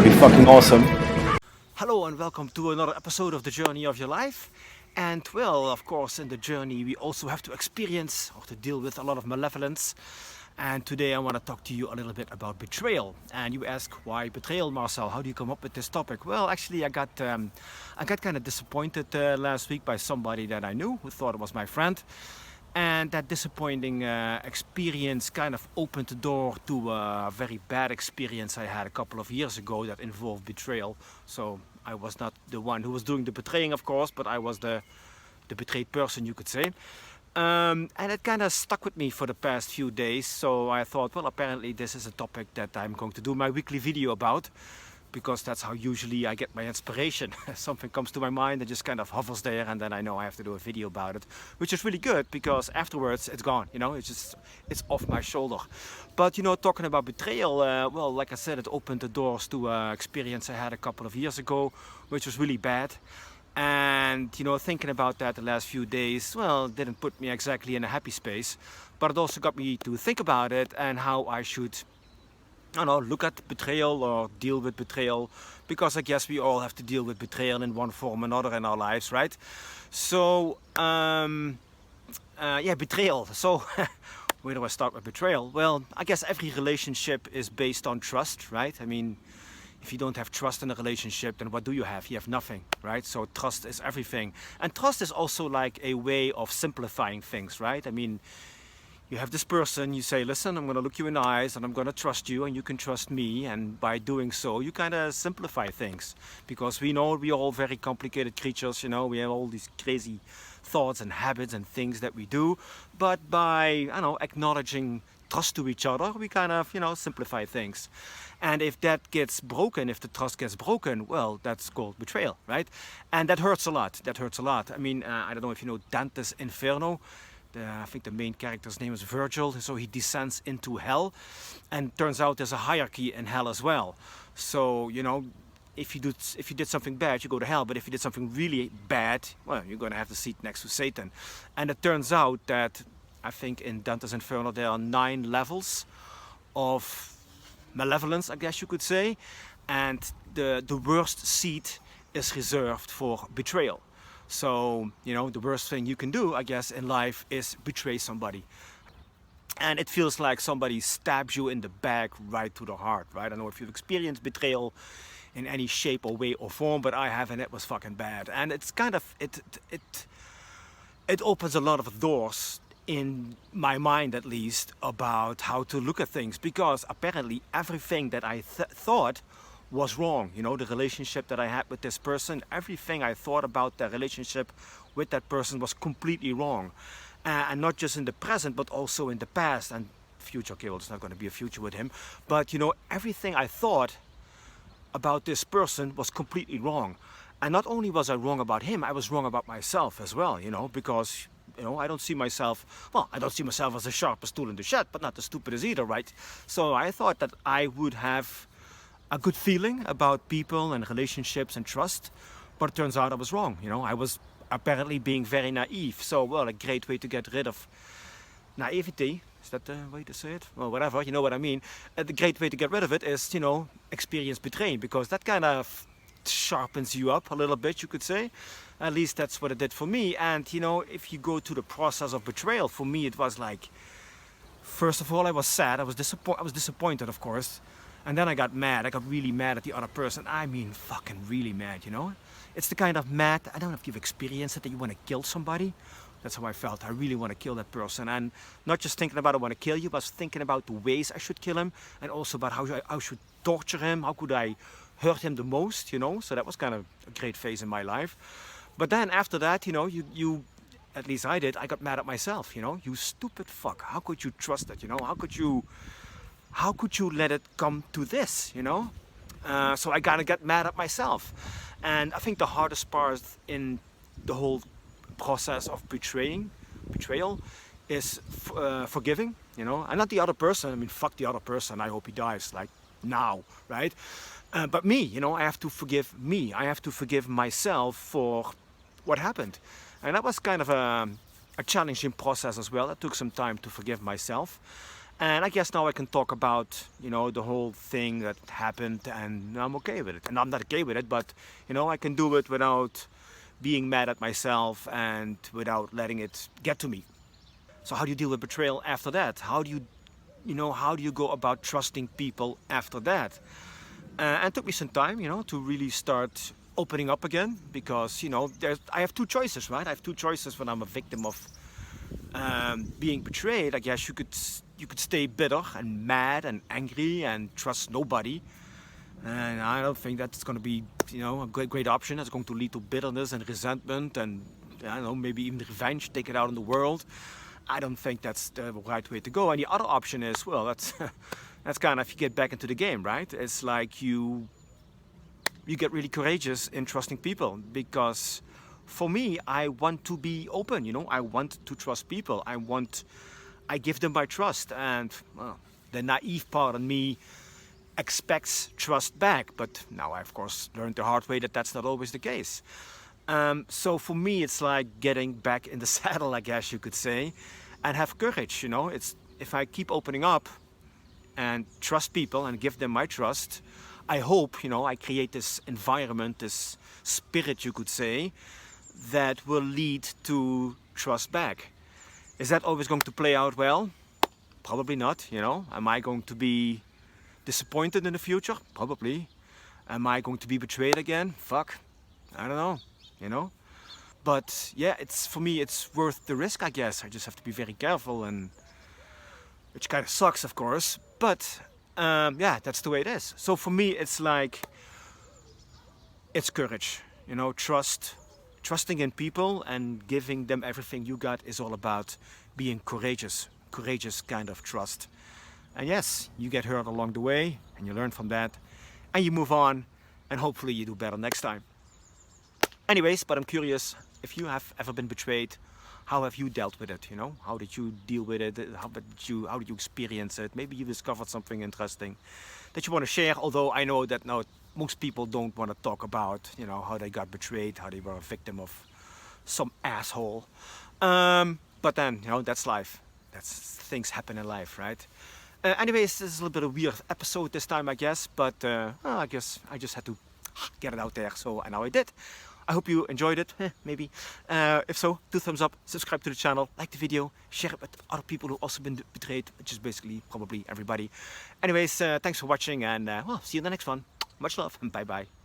be fucking awesome. Hello and welcome to another episode of the journey of your life. And well, of course, in the journey we also have to experience or to deal with a lot of malevolence. And today I want to talk to you a little bit about betrayal. And you ask, why betrayal, Marcel? How do you come up with this topic? Well, actually, I got kind of disappointed last week by somebody that I knew who thought it was my friend. And that disappointing experience kind of opened the door to a very bad experience I had a couple of years ago that involved betrayal. So I was not the one who was doing the betraying, of course, but I was the betrayed person, you could say. And it kind of stuck with me for the past few days. So I thought, well, apparently this is a topic that I'm going to do my weekly video about, because that's how usually I get my inspiration. Something comes to my mind and just kind of hovers there, and then I know I have to do a video about it, which is really good because afterwards it's gone, you know, it's off my shoulder. But you know, talking about betrayal, well, like I said, it opened the doors to an experience I had a couple of years ago, which was really bad. And you know, thinking about that the last few days, well, didn't put me exactly in a happy space, but it also got me to think about it and how I should, I don't know, look at betrayal or deal with betrayal, because I guess we all have to deal with betrayal in one form or another in our lives, right? So, yeah, betrayal. So, where do I start with betrayal? Well, I guess every relationship is based on trust, right? I mean, if you don't have trust in a relationship, then what do you have? You have nothing, right? So trust is everything. And trust is also like a way of simplifying things, right? I mean, you have this person, you say, listen, I'm going to look you in the eyes and I'm going to trust you and you can trust me. And by doing so, you kind of simplify things, because we know we're all very complicated creatures, you know, we have all these crazy thoughts and habits and things that we do. But by, I don't know, acknowledging trust to each other, we kind of, you know, simplify things. And if that gets broken, if the trust gets broken, well, that's called betrayal, right? And that hurts a lot. That hurts a lot. I mean, I don't know if you know Dante's Inferno. I think the main character's name is Virgil, so he descends into hell, and turns out there's a hierarchy in hell as well. So you know, if you did something bad, you go to hell. But if you did something really bad, well, you're going to have the seat next to Satan. And it turns out that I think in Dante's Inferno there are 9 levels of malevolence, I guess you could say, and the worst seat is reserved for betrayal. So, you know, the worst thing you can do, I guess, in life is betray somebody. And it feels like somebody stabs you in the back right to the heart, right? I don't know if you've experienced betrayal in any shape or way or form, but I have, and it was fucking bad. And it's kind of, it opens a lot of doors, in my mind at least, about how to look at things, because apparently everything that I thought was wrong, you know, the relationship that I had with this person, everything I thought about the relationship with that person was completely wrong. And not just in the present, but also in the past and future. Okay, well, it's not going to be a future with him, but you know, everything I thought about this person was completely wrong. And not only was I wrong about him, I was wrong about myself as well, you know, because, you know, I don't see myself as the sharpest tool in the shed, but not the stupidest either, right? So I thought that I would have a good feeling about people and relationships and trust, but it turns out I was wrong. You know, I was apparently being very naive. So, well, a great way to get rid of naivety, is that the way to say it? Well, whatever, you know what I mean. The great way to get rid of it is, you know, experience betraying, because that kind of sharpens you up a little bit, you could say. At least that's what it did for me. And, you know, if you go to the process of betrayal, for me it was like, first of all, I was sad. I was disappointed, of course. And then I got mad. I got really mad at the other person. I mean, fucking really mad, you know? It's the kind of mad, I don't know if you've experienced it, that you want to kill somebody. That's how I felt. I really want to kill that person. And not just thinking about I want to kill you, but thinking about the ways I should kill him, and also about how I should torture him. How could I hurt him the most, you know? So that was kind of a great phase in my life. But then after that, you know, you at least I did, I got mad at myself, you know? You stupid fuck. How could you trust it, you know? How could you let it come to this, you know? So I gotta get mad at myself. And I think the hardest part in the whole process of betrayal is forgiving, you know? And not the other person. I mean, fuck the other person. I hope he dies, like, now, right? But me, you know, I have to forgive me. I have to forgive myself for what happened. And that was kind of a challenging process as well. It took some time to forgive myself. And I guess now I can talk about, the whole thing that happened, and I'm okay with it. And I'm not okay with it, but, I can do it without being mad at myself and without letting it get to me. So how do you deal with betrayal after that? How do you go about trusting people after that? And it took me some time, to really start opening up again, because, I have two choices, right? I have two choices when I'm a victim of being betrayed. I guess you could stay bitter and mad and angry and trust nobody. And I don't think that's going to be, a great option. That's going to lead to bitterness and resentment and, I don't know, maybe even revenge, take it out on the world. I don't think that's the right way to go. And the other option is, well, that's that's kind of, you get back into the game, right? It's like you get really courageous in trusting people, because for me, I want to be open. I want to trust people. I give them my trust, and well, the naive part of me expects trust back. But now I, of course, learned the hard way that that's not always the case. So for me, it's like getting back in the saddle, I guess you could say, and have courage. It's, if I keep opening up and trust people and give them my trust, I hope, I create this environment, this spirit, you could say, that will lead to trust back. Is that always going to play out well? Probably not. Am I going to be disappointed in the future? Probably. Am I going to be betrayed again? Fuck, I don't know. But yeah, for me, it's worth the risk, I guess. I just have to be very careful, and which kind of sucks, of course. But yeah, that's the way it is. So for me, it's like, it's courage. Trusting in people and giving them everything you got is all about being courageous kind of trust. And yes, you get hurt along the way, and you learn from that, and you move on, and hopefully you do better next time. Anyways, but I'm curious, if you have ever been betrayed, how have you dealt with it? How did you deal with it? How did you experience it? Maybe you discovered something interesting that you want to share. Although I know that now most people don't want to talk about, how they got betrayed, how they were a victim of some asshole. But then, that's life. Things happen in life, right? Anyways, this is a little bit of a weird episode this time, I guess. But I guess I just had to get it out there. So, and now I did. I hope you enjoyed it, maybe. If so, do thumbs up, subscribe to the channel, like the video, share it with other people who also been betrayed, which is basically probably everybody. Anyways, thanks for watching, and well, see you in the next one. Much love, and bye-bye.